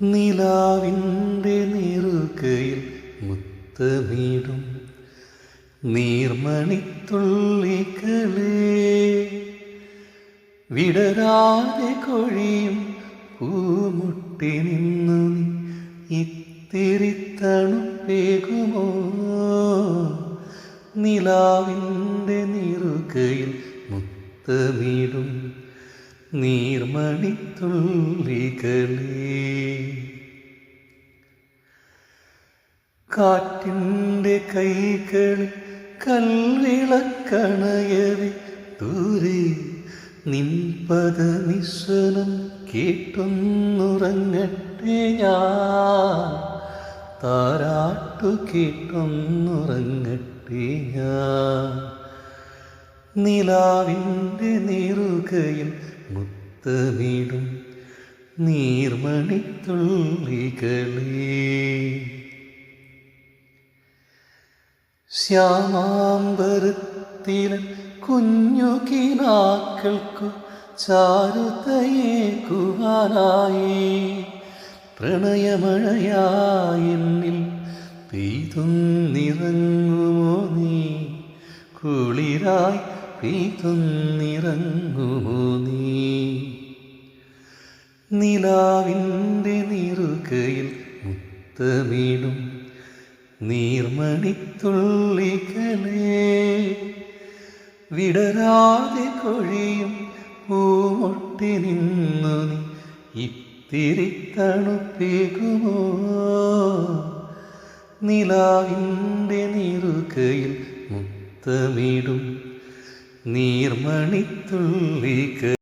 നിലാവിൻ്റെ നെറുകയിൽ മുത്തമിടും നീർമണിത്തുള്ളികളെ വിടരാതെ കൊഴിയും പൂമുട്ടി നിന്നു നീ ഇത്തിരി തണുപ്പേകുമോ? നിലാവിൻ്റെ നെറുകയിൽ മുത്തമിടും നീർമണിത്തുള്ളികളെ കാറ്റിൻ്റെ കൈകളിൽ കൽവിളക്കണയവേ ദൂരെ നിൻപദ നിസ്വനം കേട്ടൊന്നുറങ്ങട്ടെ ഞാൻ, താരാട്ടു കേട്ടൊന്നുറങ്ങട്ടെ ഞാൻ. നിലാവിൻ്റെ നെറുകയിൽ മുത്തമിടും നീർമണിത്തുള്ളികളെ ശ്യാമാംബരത്തിലെ കുഞ്ഞു കിനാക്കൾക്കു ചാരുതയേകുവാനായി പ്രണയമഴയായെന്നിൽ പെയ്തുന്നിറങ്ങുമോ നീ, കുളിരായി പെയ്തുന്നിറങ്ങുമോ നീ. നിലാവിൻ്റെ നെറുകയിൽ മുത്തമിടും നീർമണിത്തുള്ളികളെ വിടരാതെ കൊഴിയും പൂമൊട്ടി നിന്നു നീ ഇത്തിരി തണുപ്പേകുമോ? നിലാവിൻ്റെ നെറുകയിൽ മുത്തമിടും നീർമണിത്തുള്ളികളെ